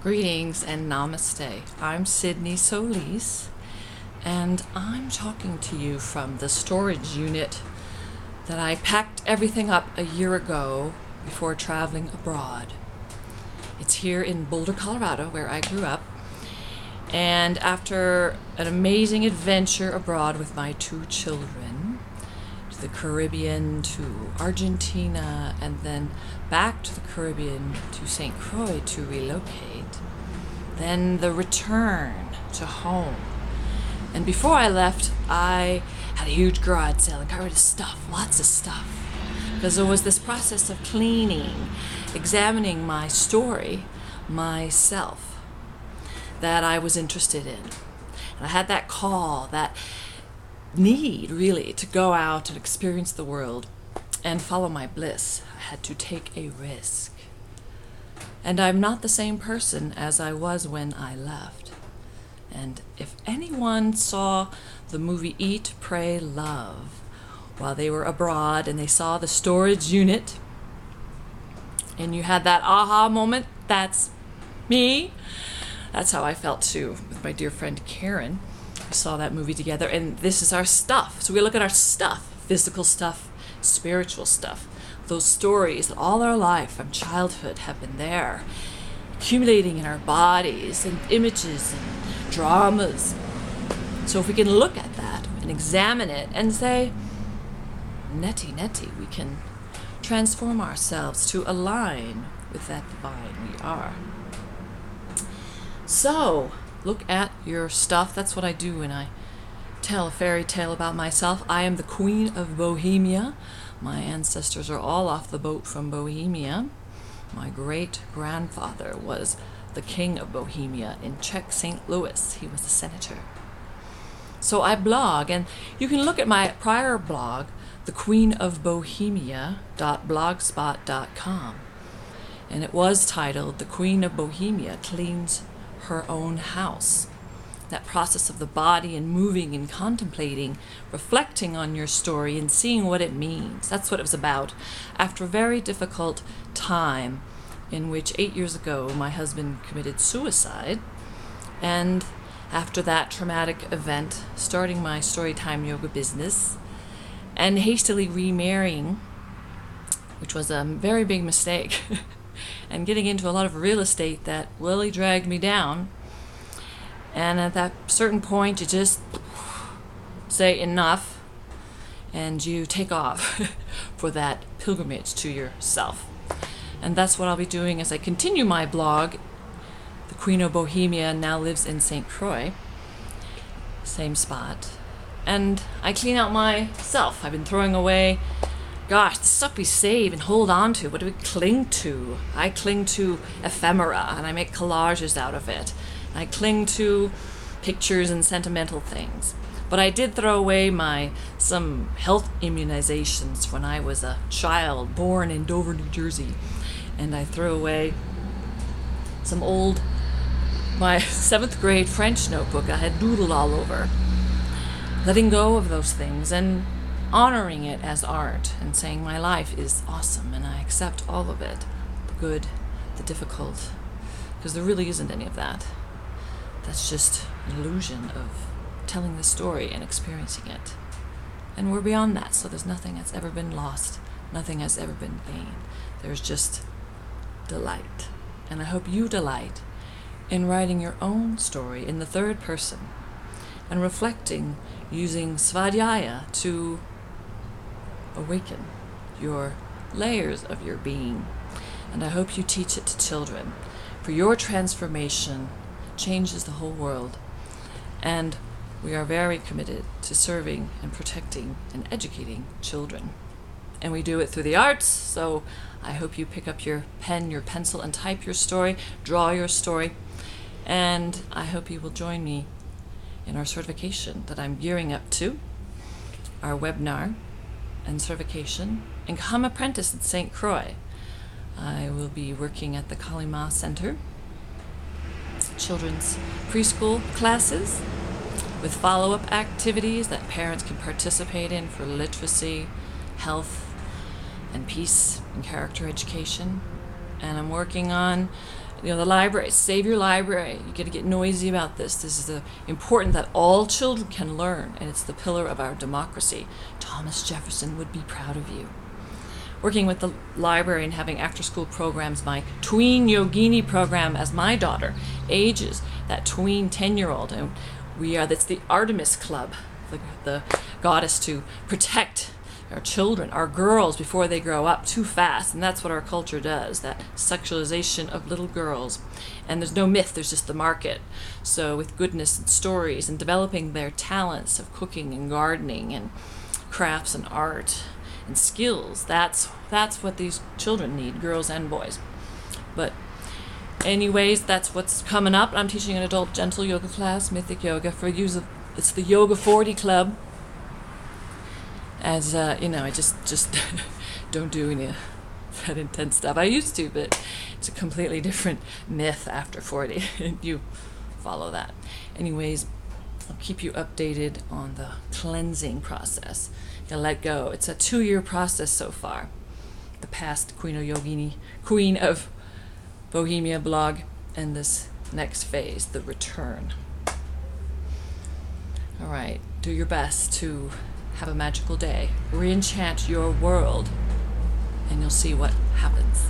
Greetings and namaste. I'm Sydney Solis, and I'm talking to you from the storage unit that I packed everything up a year ago before traveling abroad. It's here in Boulder, Colorado, where I grew up, and after an amazing adventure abroad with my two children, to the Caribbean, to Argentina, and then back to the Caribbean, to St. Croix to relocate, then the return to home. And before I left, I had a huge garage sale and got rid of stuff, lots of stuff, because there was this process of cleaning, examining my story, myself, that I was interested in. And I had that call, that need really to go out and experience the world and follow my bliss. I had to take a risk. And I'm not the same person as I was when I left. And if anyone saw the movie Eat, Pray, Love while they were abroad and they saw the storage unit and you had that aha moment, that's me. That's how I felt too with my dear friend Karen. We saw that movie together, and this is our stuff. So we look at our stuff, physical stuff, spiritual stuff, those stories that all our life from childhood have been there, accumulating in our bodies, and images and dramas. So if we can look at that and examine it and say, neti, we can transform ourselves to align with that divine we are. So look at your stuff. That's what I do when I tell a fairy tale about myself. I am the Queen of Bohemia. My ancestors are all off the boat from Bohemia. My great-grandfather was the King of Bohemia in Czech St. Louis. He was a senator. So I blog, and you can look at my prior blog, thequeenofbohemia.blogspot.com. And it was titled, The Queen of Bohemia Cleans Her Own House. That process of the body and moving and contemplating, reflecting on your story and seeing what it means. That's what it was about. After a very difficult time in which 8 years ago my husband committed suicide, and after that traumatic event, starting my Storytime Yoga business and hastily remarrying, which was a very big mistake, and getting into a lot of real estate that really dragged me down. And at that certain point, you just say enough, and you take off for that pilgrimage to yourself. And that's what I'll be doing as I continue my blog. The Queen of Bohemia now lives in St. Croix, same spot. And I clean out myself. I've been throwing away, gosh, the stuff we save and hold on to. What do we cling to? I cling to ephemera, and I make collages out of it. I cling to pictures and sentimental things. But I did throw away some health immunizations when I was a child born in Dover, New Jersey. And I threw away my 7th grade French notebook I had doodled all over. Letting go of those things and honoring it as art and saying my life is awesome and I accept all of it, the good, the difficult, because there really isn't any of that. That's just an illusion of telling the story and experiencing it. And we're beyond that, so there's nothing that's ever been lost, nothing has ever been gained. There's just delight. And I hope you delight in writing your own story in the third person and reflecting using Svadyaya to awaken your layers of your being. And I hope you teach it to children, for your transformation changes the whole world. And we are very committed to serving and protecting and educating children. And we do it through the arts, so I hope you pick up your pen, your pencil, and type your story, draw your story. And I hope you will join me in our certification that I'm gearing up to, our webinar and certification, and become apprentice at St. Croix. I will be working at the Kalima Center, children's preschool classes with follow-up activities that parents can participate in for literacy, health, and peace and character education. And I'm working on The library, save your library. You got to get noisy about this. This is important that all children can learn, and it's the pillar of our democracy. Thomas Jefferson would be proud of you. Working with the library and having after-school programs, my tween yogini program as my daughter ages that tween 10-year-old, and that's the Artemis Club, the goddess to protect our children, our girls, before they grow up too fast. And that's what our culture does, that sexualization of little girls. And there's no myth, there's just the market. So with goodness and stories and developing their talents of cooking and gardening and crafts and art and skills, that's what these children need, girls and boys. But anyways, that's what's coming up. I'm teaching an adult gentle yoga class, Mythic Yoga, it's the Yoga 40 Club. As I just don't do any of that intense stuff. I used to, but it's a completely different myth after 40. You follow that. Anyways, I'll keep you updated on the cleansing process. You let go. It's a 2-year process so far. The past Queen of Bohemia blog, and this next phase, the return. All right, do your best to have a magical day. Re-enchant your world, and you'll see what happens.